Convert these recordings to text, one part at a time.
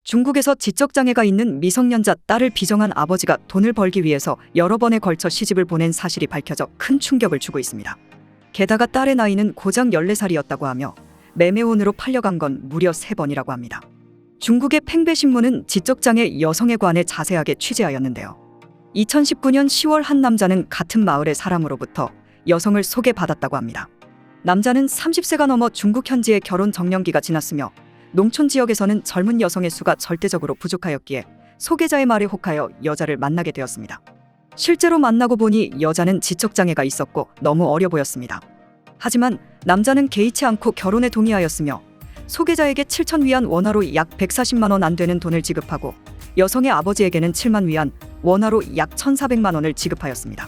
중국에서 지적장애가 있는 미성년자 딸을 비정한 아버지가 돈을 벌기 위해서 여러 번에 걸쳐 시집을 보낸 사실이 밝혀져 큰 충격을 주고 있습니다. 게다가 딸의 나이는 고작 14살이었다고 하며 매매혼으로 팔려간 건 무려 3번이라고 합니다. 중국의 팽배신문은 지적장애 여성에 관해 자세하게 취재하였는데요. 2019년 10월 한 남자는 같은 마을의 사람으로부터 여성을 소개받았다고 합니다. 남자는 30세가 넘어 중국 현지의 결혼 정년기가 지났으며 농촌 지역에서는 젊은 여성의 수가 절대적으로 부족하였기에 소개자의 말에 혹하여 여자를 만나게 되었습니다. 실제로 만나고 보니 여자는 지적장애가 있었고 너무 어려 보였습니다. 하지만 남자는 개의치 않고 결혼에 동의하였으며 소개자에게 7천 위안 원화로 약 140만 원 안 되는 돈을 지급하고 여성의 아버지에게는 7만 위안 원화로 약 1,400만 원을 지급하였습니다.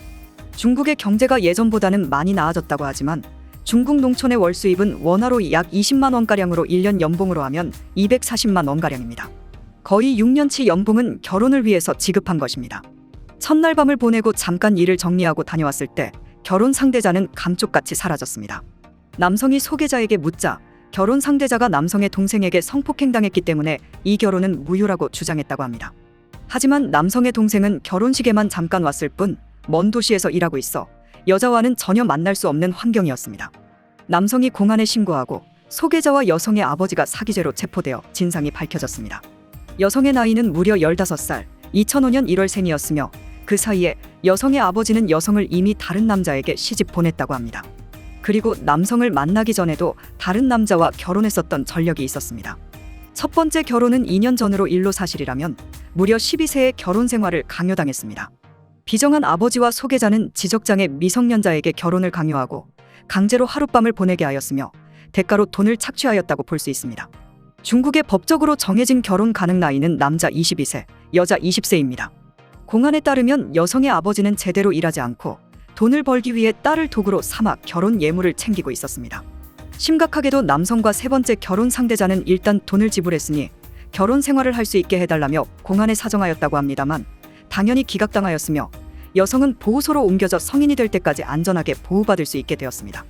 중국의 경제가 예전보다는 많이 나아졌다고 하지만 중국 농촌의 월 수입은 원화로 약 20만 원가량으로 1년 연봉으로 하면 240만 원가량입니다. 거의 6년치 연봉은 결혼을 위해서 지급한 것입니다. 첫날 밤을 보내고 잠깐 일을 정리하고 다녀왔을 때 결혼 상대자는 감쪽같이 사라졌습니다. 남성이 소개자에게 묻자 결혼 상대자가 남성의 동생에게 성폭행당했기 때문에 이 결혼은 무효라고 주장했다고 합니다. 하지만 남성의 동생은 결혼식에만 잠깐 왔을 뿐 먼 도시에서 일하고 있어 여자와는 전혀 만날 수 없는 환경이었습니다. 남성이 공안에 신고하고 소개자와 여성의 아버지가 사기죄로 체포되어 진상이 밝혀졌습니다. 여성의 나이는 무려 15살, 2005년 1월 생이었으며 그 사이에 여성의 아버지는 여성을 이미 다른 남자에게 시집 보냈다고 합니다. 그리고 남성을 만나기 전에도 다른 남자와 결혼했었던 전력이 있었습니다. 첫 번째 결혼은 2년 전으로 일로 사실이라면 무려 12세의 결혼 생활을 강요당했습니다. 비정한 아버지와 소개자는 지적장애 미성년자에게 결혼을 강요하고 강제로 하룻밤을 보내게 하였으며 대가로 돈을 착취하였다고 볼 수 있습니다. 중국의 법적으로 정해진 결혼 가능 나이는 남자 22세, 여자 20세입니다. 공안에 따르면 여성의 아버지는 제대로 일하지 않고 돈을 벌기 위해 딸을 도구로 삼아 결혼 예물을 챙기고 있었습니다. 심각하게도 남성과 세 번째 결혼 상대자는 일단 돈을 지불했으니 결혼 생활을 할 수 있게 해달라며 공안에 사정하였다고 합니다만 당연히 기각당하였으며 여성은 보호소로 옮겨져 성인이 될 때까지 안전하게 보호받을 수 있게 되었습니다.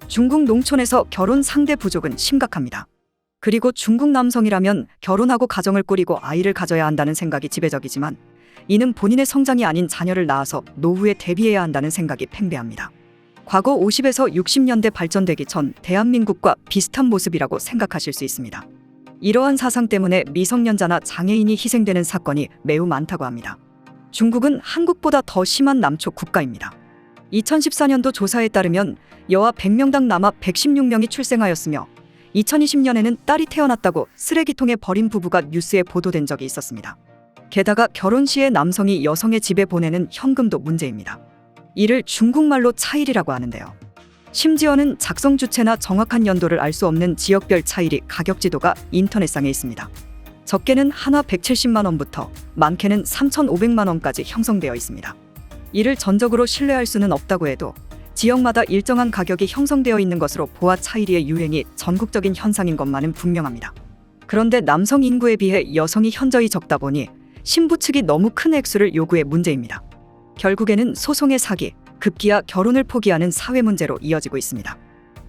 중국 농촌에서 결혼 상대 부족은 심각합니다. 그리고 중국 남성이라면 결혼하고 가정을 꾸리고 아이를 가져야 한다는 생각이 지배적이지만 이는 본인의 성장이 아닌 자녀를 낳아서 노후에 대비해야 한다는 생각이 팽배합니다. 과거 50에서 60년대 발전되기 전 대한민국과 비슷한 모습이라고 생각하실 수 있습니다. 이러한 사상 때문에 미성년자나 장애인이 희생되는 사건이 매우 많다고 합니다. 중국은 한국보다 더 심한 남초 국가입니다. 2014년도 조사에 따르면 여아 100명당 남아 116명이 출생하였으며 2020년에는 딸이 태어났다고 쓰레기통에 버린 부부가 뉴스에 보도된 적이 있었습니다. 게다가 결혼 시에 남성이 여성의 집에 보내는 현금도 문제입니다. 이를 중국말로 차일이라고 하는데요. 심지어는 작성 주체나 정확한 연도를 알 수 없는 지역별 차일이 가격 지도가 인터넷상에 있습니다. 적게는 한화 170만 원부터 많게는 3,500만 원까지 형성되어 있습니다. 이를 전적으로 신뢰할 수는 없다고 해도 지역마다 일정한 가격이 형성되어 있는 것으로 보아 차일이의 유행이 전국적인 현상인 것만은 분명합니다. 그런데 남성 인구에 비해 여성이 현저히 적다 보니 신부 측이 너무 큰 액수를 요구해 문제입니다. 결국에는 소송의 사기, 급기야 결혼을 포기하는 사회 문제로 이어지고 있습니다.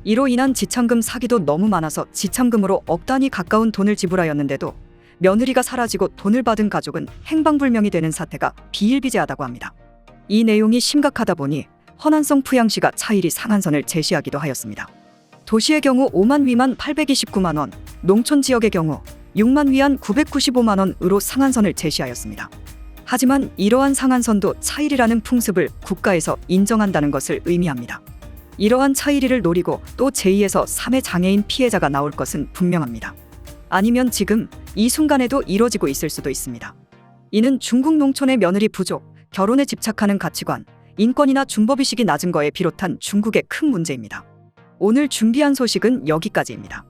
이로 인한 지참금 사기도 너무 많아서 지참금으로 억 단위 가까운 돈을 지불하였는데도 며느리가 사라지고 돈을 받은 가족은 행방불명이 되는 사태가 비일비재하다고 합니다. 이 내용이 심각하다 보니 허난성 푸양시가 차일이 상한선을 제시하기도 하였습니다. 도시의 경우 5만 위만 829만 원, 농촌 지역의 경우 6만 위안 995만 원으로 상한선을 제시하였습니다. 하지만 이러한 상한선도 차일이라는 풍습을 국가에서 인정한다는 것을 의미합니다. 이러한 차일이를 노리고 또 제2에서 3의 장애인 피해자가 나올 것은 분명합니다. 아니면 지금 이 순간에도 이뤄지고 있을 수도 있습니다. 이는 중국 농촌의 며느리 부족, 결혼에 집착하는 가치관, 인권이나 준법의식이 낮은 거에 비롯한 중국의 큰 문제입니다. 오늘 준비한 소식은 여기까지입니다.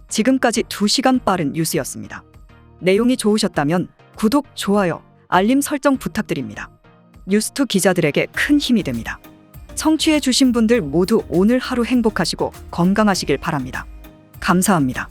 지금까지 2시간 빠른 뉴스였습니다. 내용이 좋으셨다면 구독, 좋아요, 알림 설정 부탁드립니다. 뉴스투 기자들에게 큰 힘이 됩니다. 청취해 주신 분들 모두 오늘 하루 행복하시고 건강하시길 바랍니다. 감사합니다.